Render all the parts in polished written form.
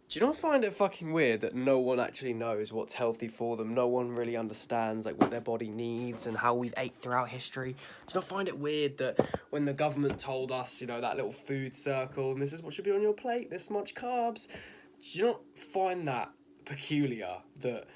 Do you not find it fucking weird that no one actually knows what's healthy for them? No one really understands like what their body needs and how we've ate throughout history. Do you not find it weird that when the government told us, that little food circle and this is what should be on your plate, this much carbs? Do you not find that peculiar that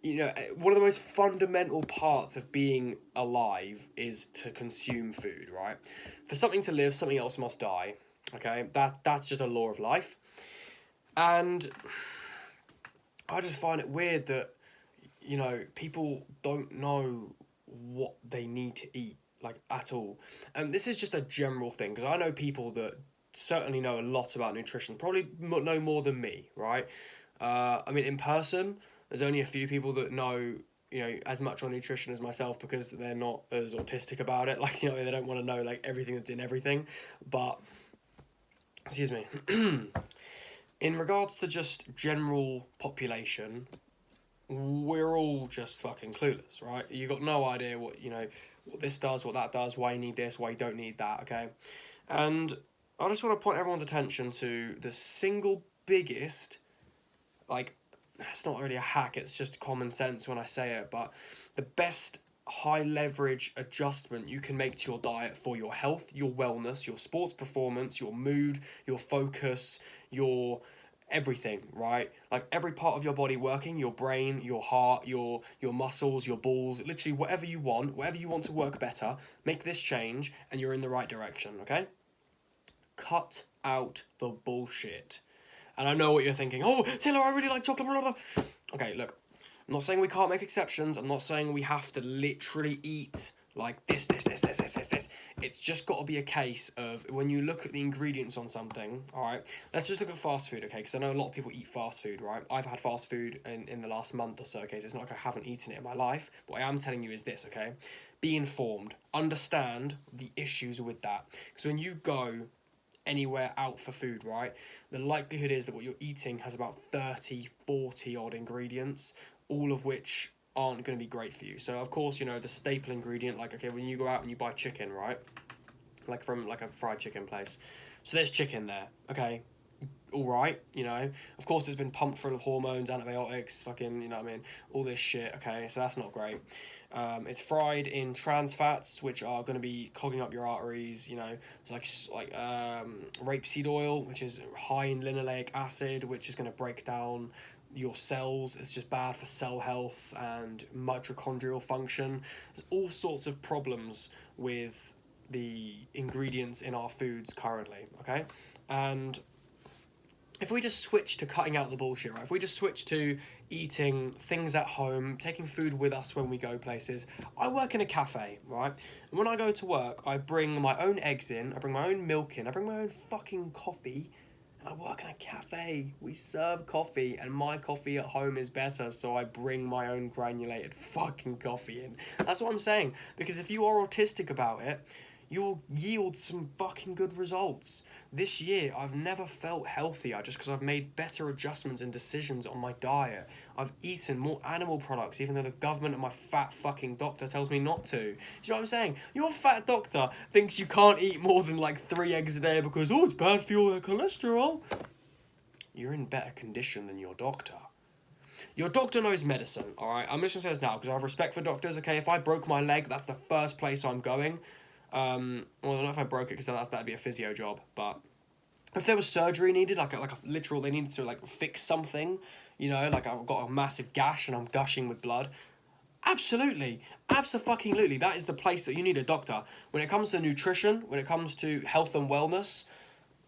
one of the most fundamental parts of being alive is to consume food, right? For something to live, something else must die. Okay, that's just a law of life. And I just find it weird that, people don't know what they need to eat, like, at all. And this is just a general thing, because I know people that certainly know a lot about nutrition, probably know more than me, right? I mean, in person, there's only a few people that know, as much on nutrition as myself because they're not as autistic about it. Like, they don't want to know, like, everything that's in everything. But, excuse me. In regards to just general population, we're all just fucking clueless, right? You got no idea what this does, what that does, why you need this, why you don't need that, okay? And I just want to point everyone's attention to the single biggest, like, it's not really a hack, it's just common sense when I say it, but the best high leverage adjustment you can make to your diet for your health, your wellness, your sports performance, your mood, your focus, your everything, right? Like every part of your body working, your brain, your heart, your muscles, your balls, literally whatever you want to work better, make this change and you're in the right direction, okay? Cut out the bullshit. And I know what you're thinking. Oh, Taylor, I really like chocolate. Blah, blah, blah. Okay, look. I'm not saying we can't make exceptions. I'm not saying we have to literally eat like this. It's just got to be a case of when you look at the ingredients on something, all right? Let's just look at fast food, okay? Because I know a lot of people eat fast food, right? I've had fast food in the last month or so, okay? So it's not like I haven't eaten it in my life. What I am telling you is this, okay? Be informed. Understand the issues with that. Because when you go anywhere out for food, right, the likelihood is that what you're eating has about 30, 40 odd ingredients, all of which aren't going to be great for you. So, of course, the staple ingredient, like, okay, when you go out and you buy chicken, right, like from like a fried chicken place, so there's chicken there, okay, all right, of course it's been pumped full of hormones, antibiotics, fucking, all this shit, okay, so that's not great. It's fried in trans fats, which are going to be clogging up your arteries, like rapeseed oil, which is high in linoleic acid, which is going to break down your cells. It's just bad for cell health and mitochondrial function. There's all sorts of problems with the ingredients in our foods currently, okay? And if we just switch to cutting out the bullshit, right? If we just switch to eating things at home, taking food with us when we go places. I work in a cafe, right? And when I go to work, I bring my own eggs in, I bring my own milk in, I bring my own fucking coffee, and I work in a cafe. We serve coffee, and my coffee at home is better, so I bring my own granulated fucking coffee in. That's what I'm saying. Because if you are autistic about it, you'll yield some fucking good results. This year, I've never felt healthier just because I've made better adjustments and decisions on my diet. I've eaten more animal products, even though the government and my fat fucking doctor tells me not to. Do you know what I'm saying? Your fat doctor thinks you can't eat more than like 3 eggs a day because, oh, it's bad for your cholesterol. You're in better condition than your doctor. Your doctor knows medicine, alright? I'm just gonna say this now because I have respect for doctors, okay? If I broke my leg, that's the first place I'm going. Well, I don't know if I broke it because that'd be a physio job, but if there was surgery needed, like a literal, they needed to like fix something, like I've got a massive gash and I'm gushing with blood. Absolutely, absolutely, that is the place that you need a doctor. When it comes to nutrition, when it comes to health and wellness,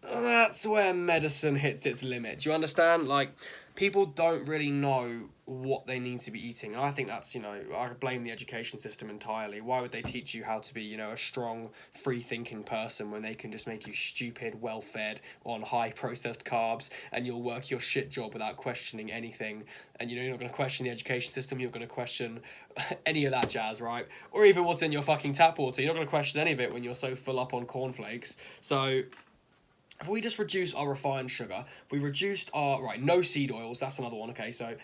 that's where medicine hits its limit. Do you understand? Like, people don't really know what they need to be eating. And I think that's, I blame the education system entirely. Why would they teach you how to be, a strong, free-thinking person when they can just make you stupid, well-fed, on high-processed carbs, and you'll work your shit job without questioning anything. And, you're not going to question the education system, you're going to question any of that jazz, right? Or even what's in your fucking tap water. You're not going to question any of it when you're so full up on cornflakes. So if we just reduce our refined sugar, if we reduced our, right, no seed oils, that's another one, okay, so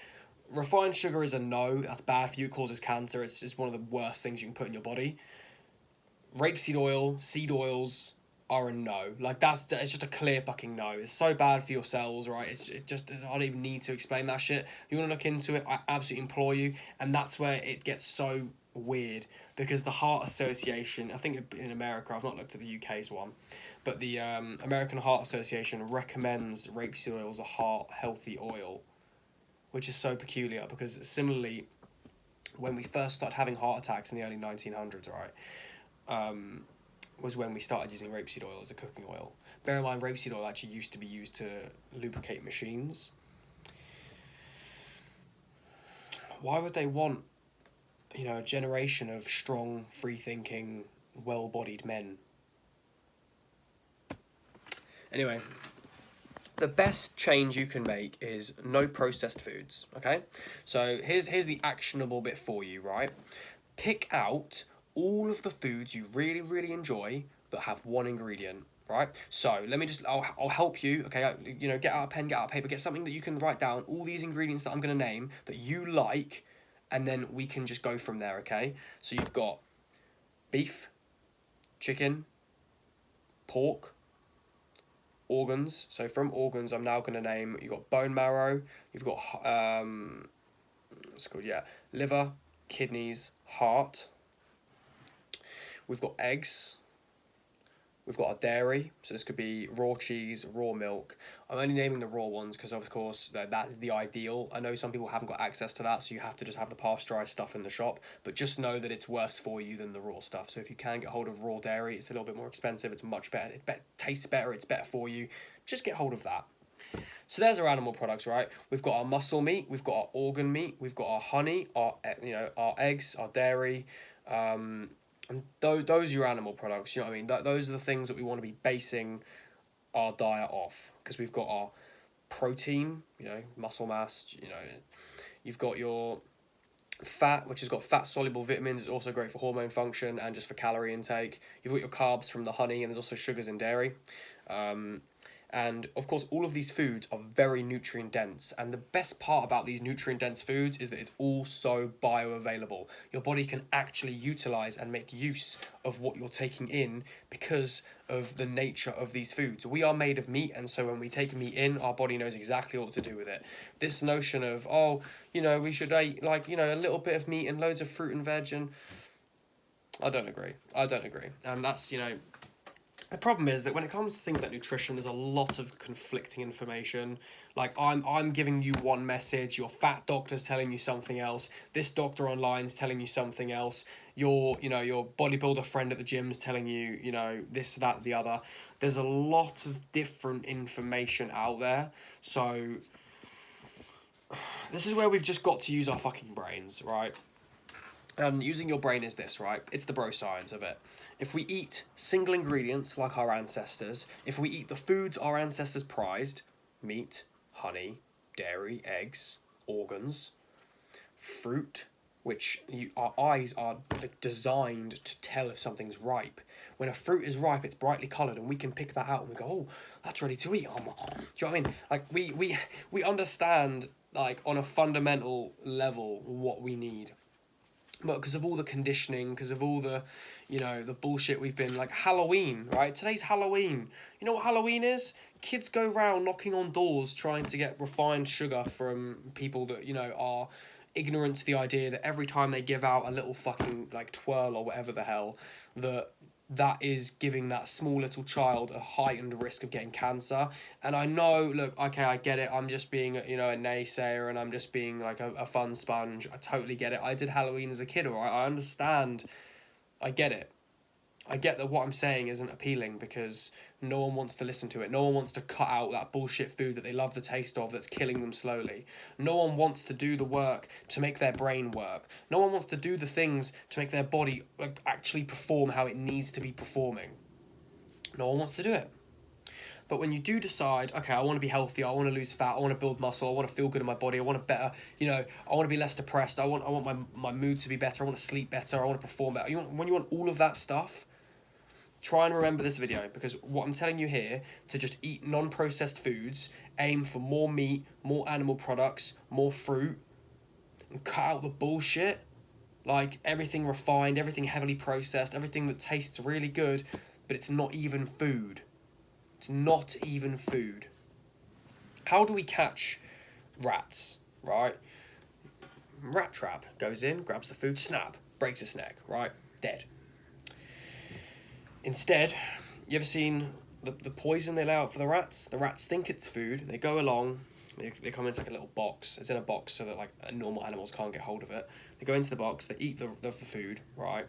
refined sugar is a no, that's bad for you, it causes cancer, it's one of the worst things you can put in your body. Rapeseed oil, seed oils, are a no. Like it's just a clear fucking no. It's so bad for your cells, right? It just, I don't even need to explain that shit. You want to look into it, I absolutely implore you. And that's where it gets so weird, because the Heart Association, I think in America, I've not looked at the UK's one, but the American Heart Association recommends rapeseed oil as a heart healthy oil, which is so peculiar, because similarly, when we first started having heart attacks in the early 1900s, right, was when we started using rapeseed oil as a cooking oil. Bear in mind, rapeseed oil actually used to be used to lubricate machines. Why would they want, a generation of strong, free-thinking, well-bodied men? Anyway, the best change you can make is no processed foods, okay? So here's the actionable bit for you, right? Pick out all of the foods you really, really enjoy that have one ingredient, right? So let me I'll help you, okay? Get out a pen, get out a paper, get something that you can write down, all these ingredients that I'm going to name that you like, and then we can just go from there, okay? So you've got beef, chicken, pork, organs. So from organs, I'm now going to name, you've got bone marrow, you've got, what's it called, yeah, liver, kidneys, heart. We've got eggs. We've got a dairy, so this could be raw cheese, raw milk. I'm only naming the raw ones because, of course, that is the ideal. I know some people haven't got access to that, so you have to just have the pasteurised stuff in the shop. But just know that it's worse for you than the raw stuff. So if you can get hold of raw dairy, it's a little bit more expensive. It's much better. Tastes better. It's better for you. Just get hold of that. So there's our animal products, right? We've got our muscle meat. We've got our organ meat. We've got our honey. Our eggs. Our dairy. And those are your animal products, you know what I mean? Those are the things that we want to be basing our diet off, because we've got our protein, muscle mass, you've got your fat, which has got fat-soluble vitamins. It's also great for hormone function and just for calorie intake. You've got your carbs from the honey, and there's also sugars in dairy. And of course, all of these foods are very nutrient dense. And the best part about these nutrient dense foods is that it's all so bioavailable. Your body can actually utilize and make use of what you're taking in because of the nature of these foods. We are made of meat, and so when we take meat in, our body knows exactly what to do with it. This notion of, we should eat a little bit of meat and loads of fruit and veg, and I don't agree. And that's, the problem is that when it comes to things like nutrition, there's a lot of conflicting information. Like, I'm giving you one message, your fat doctor's telling you something else, this doctor online is telling you something else, your bodybuilder friend at the gym's telling you, this, that, the other. There's a lot of different information out there. So this is where we've just got to use our fucking brains, right? And using your brain is this, right? It's the bro science of it. If we eat single ingredients like our ancestors, if we eat the foods our ancestors prized, meat, honey, dairy, eggs, organs, fruit, which our eyes are designed to tell if something's ripe. When a fruit is ripe, it's brightly coloured, and we can pick that out and we go, oh, that's ready to eat. Do you know what I mean? Like, we understand, like, on a fundamental level what we need. But because of all the conditioning, because of all the, the bullshit we've been, like Halloween, right? Today's Halloween. You know what Halloween is? Kids go round knocking on doors trying to get refined sugar from people that, are ignorant to the idea that every time they give out a little fucking, twirl or whatever the hell, that is giving that small little child a heightened risk of getting cancer. And I know, look, okay, I get it. I'm just being, a naysayer, and I'm just being like a fun sponge. I totally get it. I did Halloween as a kid, all right? I understand. I get it. I get that what I'm saying isn't appealing because no one wants to listen to it. No one wants to cut out that bullshit food that they love the taste of that's killing them slowly. No one wants to do the work to make their brain work. No one wants to do the things to make their body actually perform how it needs to be performing. No one wants to do it. But when you do decide, okay, I want to be healthy, I want to lose fat, I want to build muscle, I want to feel good in my body, I want to better, I want to be less depressed, I want my mood to be better, I want to sleep better, I want to perform better. When you want all of that stuff, try and remember this video, because what I'm telling you here, to just eat non-processed foods, aim for more meat, more animal products, more fruit, and cut out the bullshit, like everything refined, everything heavily processed, everything that tastes really good. but it's not even food. It's not even food. How do we catch rats, right? Rat trap, goes in, grabs the food, snap, breaks its neck, right? Dead. Instead, you ever seen the poison they lay out for the rats? The rats think it's food. They go along, they come into like a little box. It's in a box so that like normal animals can't get hold of it. They go into the box, they eat the food, right?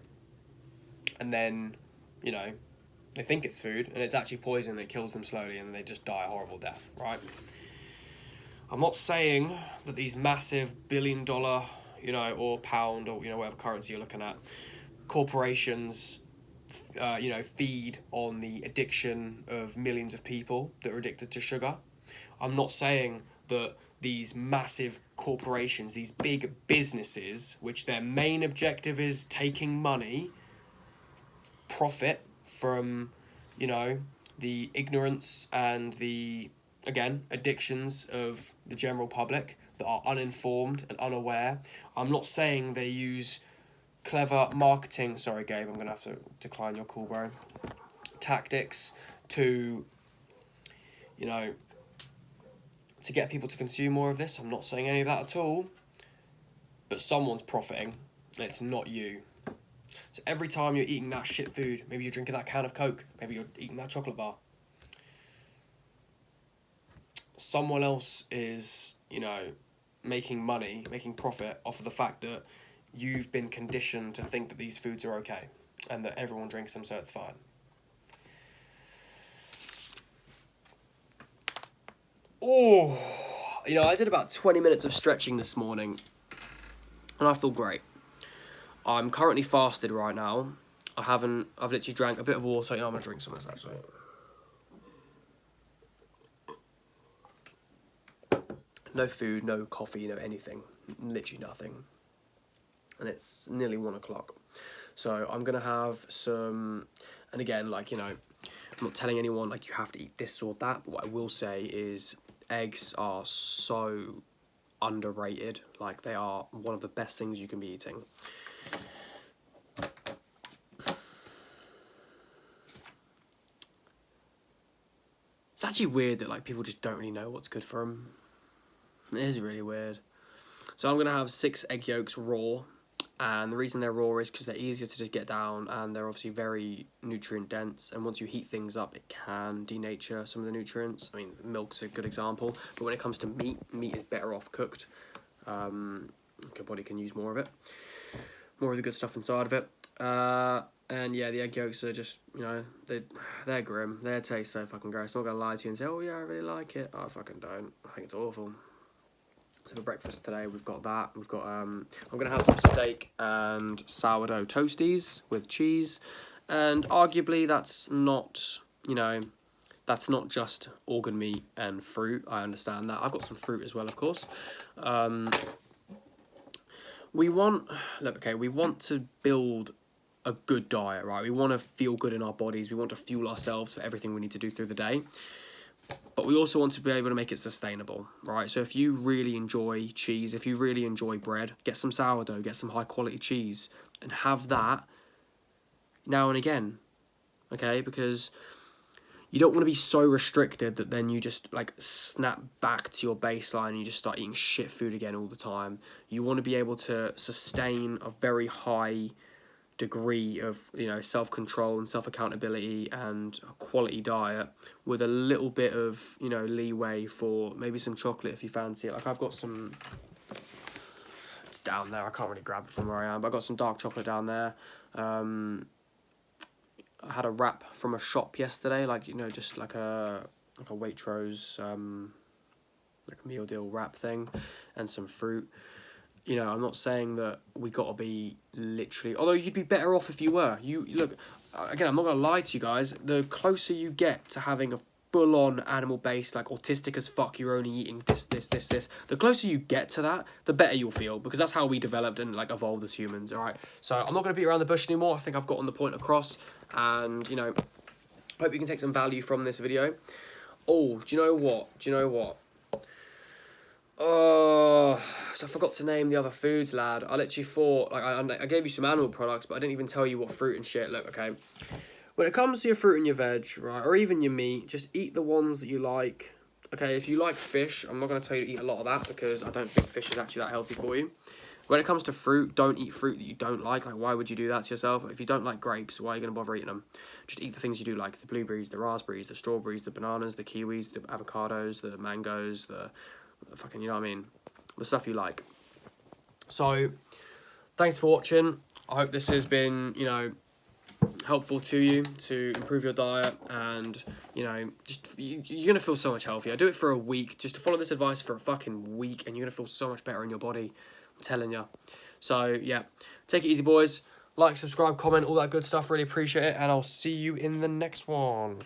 And then, you know, they think it's food and it's actually poison that kills them slowly and they just die a horrible death, right? I'm not saying that these massive $1 billion, you know, or pound or, you know, whatever currency you're looking at, corporations, you know, feed on the addiction of millions of people that are addicted to sugar. I'm not saying that these massive corporations, these big businesses, which their main objective is taking money, profit from, you know, the ignorance and the, again, addictions of the general public that are uninformed and unaware. I'm not saying they use clever marketing, sorry Gabe, I'm going to have to decline your call, bro, tactics to, you know, to get people to consume more of this. I'm not saying any of that at all, but someone's profiting and it's not you. So every time you're eating that shit food, maybe you're drinking that can of Coke, maybe you're eating that chocolate bar, someone else is, you know, making money, making profit off of the fact that you've been conditioned to think that these foods are okay and that everyone drinks them so it's fine. Oh, you know, I did about 20 minutes of stretching this morning and I feel great. I'm currently fasted right now. I've literally drank a bit of water. You know, I'm going to drink some of this actually. No food, no coffee, no anything. Literally nothing. And it's nearly 1 o'clock. So I'm going to have some, and again, like, you know, I'm not telling anyone, like, you have to eat this or that, but what I will say is eggs are so underrated. Like, they are one of the best things you can be eating. It's actually weird that, like, people just don't really know what's good for them. It is really weird. So I'm going to have 6 egg yolks raw. And the reason they're raw is because they're easier to just get down and they're obviously very nutrient dense. And once you heat things up, it can denature some of the nutrients. I mean, milk's a good example. But when it comes to meat, meat is better off cooked. Your body can use more of it. More of the good stuff inside of it. And yeah, the egg yolks are just, you know, they're grim. Their taste so fucking gross. I'm not going to lie to you and say, oh yeah, I really like it. I fucking don't. I think it's awful. So for breakfast today, we've got that. We've got, I'm going to have some steak and sourdough toasties with cheese. And arguably that's not, you know, that's not just organ meat and fruit. I understand that. I've got some fruit as well, of course. We want to build a good diet, right? We want to feel good in our bodies. We want to fuel ourselves for everything we need to do through the day. But we also want to be able to make it sustainable, right? So if you really enjoy cheese, if you really enjoy bread, get some sourdough, get some high quality cheese and have that now and again, okay? Because you don't want to be so restricted that then you just like snap back to your baseline and you just start eating shit food again all the time. You want to be able to sustain a very high degree of, you know, self-control and self-accountability and a quality diet with a little bit of, you know, leeway for maybe some chocolate if you fancy it. Like I've got some, it's down there, I can't really grab it from where I am, but I've got some dark chocolate down there. I had a wrap from a shop yesterday, like, you know, just like a Waitrose like a meal deal wrap thing and some fruit. You know, I'm not saying that we got to be literally... Although you'd be better off if you were. You look, again, I'm not going to lie to you guys. The closer you get to having a full-on animal-based, like autistic as fuck, you're only eating this. The closer you get to that, the better you'll feel. Because that's how we developed and like evolved as humans, all right? So I'm not going to beat around the bush anymore. I think I've gotten the point across. And, you know, hope you can take some value from this video. Oh, do you know what? Oh, so I forgot to name the other foods, lad. I literally thought, like, I gave you some animal products, but I didn't even tell you what fruit and shit. Look, okay. when it comes to your fruit and your veg, right, or even your meat, just eat the ones that you like. Okay, if you like fish, I'm not going to tell you to eat a lot of that because I don't think fish is actually that healthy for you. When it comes to fruit, don't eat fruit that you don't like. Like, why would you do that to yourself? If you don't like grapes, why are you going to bother eating them? Just eat the things you do like, the blueberries, the raspberries, the strawberries, the bananas, the kiwis, the avocados, the mangoes, the fucking, you know what I mean? The stuff you like. So, thanks for watching. I hope this has been, you know, helpful to you to improve your diet, and you know, just you're gonna feel so much healthier. Do it for a week, just to follow this advice for a fucking week, and you're gonna feel so much better in your body. I'm telling you. So yeah, take it easy, boys. Like, subscribe, comment, all that good stuff. Really appreciate it, and I'll see you in the next one.